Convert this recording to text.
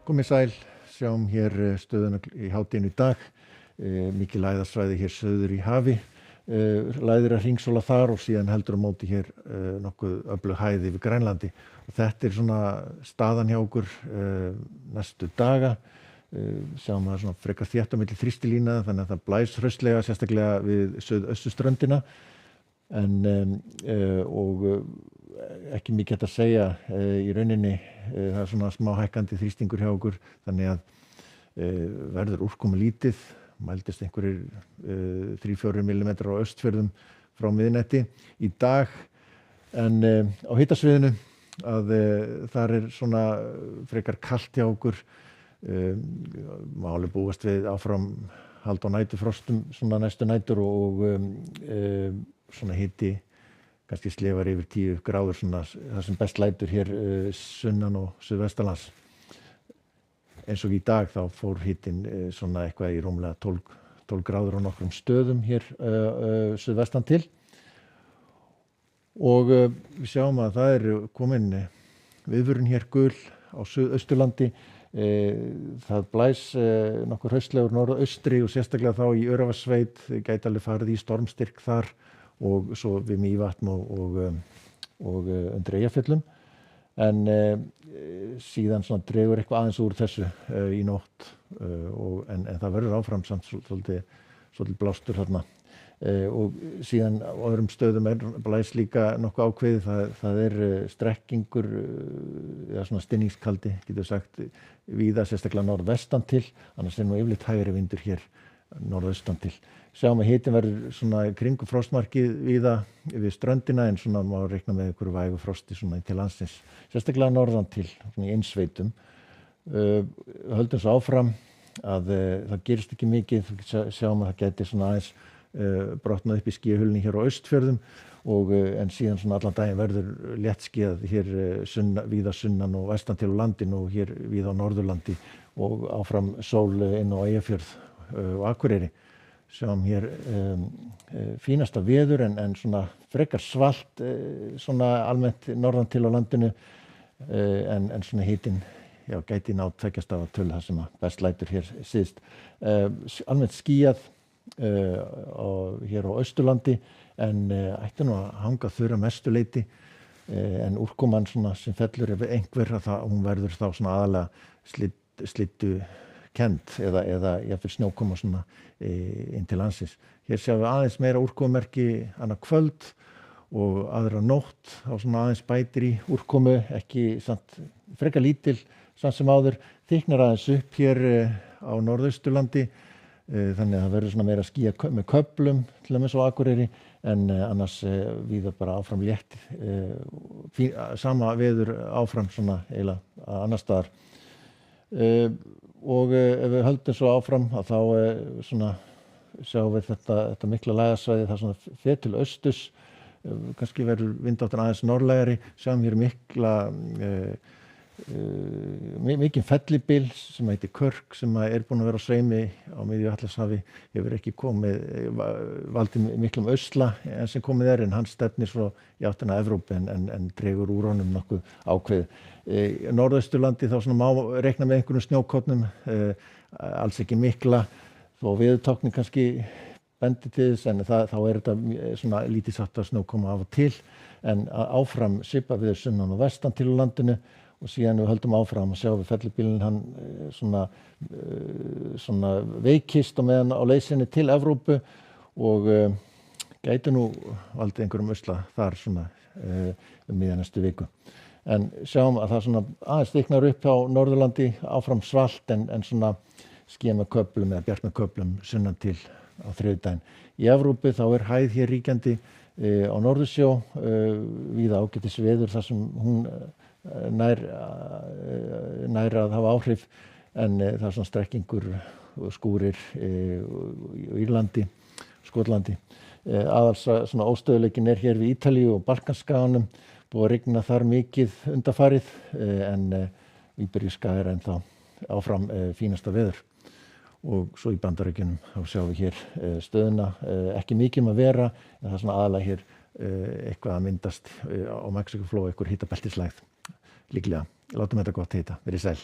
Komið sæl, sjáum hér stöðuna í hádeginu í dag, mikið lægðarsvæði hér söður í hafi, lægðir að hringsóla þar og síðan heldur á móti hér nokkuð öflug hæð yfir Grænlandi. Og þetta svona staðan hjá okkur næstu daga, sjáum að svona frekar þétt á milli þrýstilína, þannig að það blæs hraustlega, sérstaklega við suðausturströndina, og ekki mikið hægt að segja í rauninni, það svona smá hækkandi þrýstingur hjá okkur, þannig að verður úrkomu lítið, mældist einhverjir 3-4 millimetrar á Austfjörðum frá miðnætti í dag, en á hitasviðinu að þar svona frekar kalt hjá okkur, má alveg búast við áfram hald á næturfrostum svona næstu nætur og svona hiti kannski slefar yfir 10 gráður svona það sem best lætur hér sunnan og suðvestanlands. Eins og í dag þá fór hitinn svona eitthvað í rúmlega 12 gráður á nokkrum stöðum hér suðvestan til. Og við sjáum að það komin viðvörun hér gul á Suðausturlandi. Það blæs nokkur hraustlegur norðaustri og sérstaklega þá í Öræfasveit, gæti alveg farið í stormstyrk þar og svo við Mývatn og undir Eyjafjöllum. En síðan svona dregur eitthvað aðeins úr þessu í nótt, en það verður áfram samt svolítið blástur þarna. Og síðan á öðrum stöðum blæs líka nokkuð ákveðið, það strekkingur eða svona stinningskaldi, getur sagt, víða sérstaklega norðvestan til, annars nú yfirleitt hægari vindur hér norðaustan til. Sjáum að hitinn verður svona kringum frostmarkið víða við ströndina, en svona má reikna með einhverju vægu frosti svona til landsins, sérstaklega norðan til, svona í innsveitum. Höldum svo áfram að það gerist ekki mikið, sjáum að það gæti svona aðeins brotnað upp í skýjahulunni hér á Austfjörðum en síðan svona allan daginn verður léttskýjað hér víða sunnan og vestan til á landinu og hér víða á Norðurlandi og áfram sól inn á Eyjafjörð og Akureyri. Sjáum hér fínasta veður en svona frekar svalt svona almennt norðan til á landinu, en svona hitinn gæti náð 2 stafa tölu þar sem að best lætur hér síðst. Almennt skýjað hér á Austurlandi, en ætti nú að hanga þurra mestu leyti, en úrkoman svona sem fellur ef einhver hún verður þá svona aðalega slyddu kennd eða jafnvel snjókoma svona inn til landsins. Hér sjáum við aðeins meira úrkomumerki annað kvöld og aðra nótt, þá svona aðeins bætir í úrkomu, ekki samt frekar lítil samt sem áður, þykknar aðeins upp hér á Norðausturlandi, þannig að það verður svona meira skýja með köflum til dæmis á Akureyri, en annars víða bara áfram létt, sama veður áfram svona eiginlega annars staðar. Og ef við höldum svo áfram að þá svona sjáum við þetta mikla lægðarsvæði, það svona fer til austurs, kannski verður vindáttin aðeins norðlægari, sjáum hér mikinn fellibyl sem heitir Körk, sem búinn að vera á sveimi á miðju Atlantshafi, hefur ekki valdið miklum usla en sem komið en hann stefnir svo í áttina að Evrópu en dregur úr honum nokkuð ákveðið. Norðausturlandi þá svona má reikna með einhverjum snjókornum, alls ekki mikla, þó veðurtáknin kannski bendi til þess, en þá þetta svona lítið sáttar snjókoma af og til, en áfram svipað veður sunnan og vestan til á landinu. Og síðan við höldum áfram að sjá við fellibylinn, hann svona veikist og meðan á leið sinni til Evrópu og gæti nú valdið einhverjum usla þar svona miðja næstu viku. En sjáum að það svona aðeins þykknar upp á Norðurlandi, áfram svalt en svona skýjað með köflum eða bjart með köflum sunnan til á þriðjudaginn. Í Evrópu þá hæð hér ríkjandi á Norðursjó, víða ágætis veður þar sem hún nær að hafa áhrif, en það svona strekkingur og skúrir í Írlandi, Skotlandi. Aðals svona óstöðuleikin hér við Ítalíu og Balkanskaganum, búið að rigna þar mikið undanfarið, en Íberíuska ennþá áfram fínasta veður. Og svo í Bandaríkjunum þá sjáum við hér stöðuna, ekki mikið að vera, en það svona aðalega hér eitthvað að myndast á Mexíkóflóa, einhver hitabeltislægð líklega. Látum þetta gott heita. Verið sæl.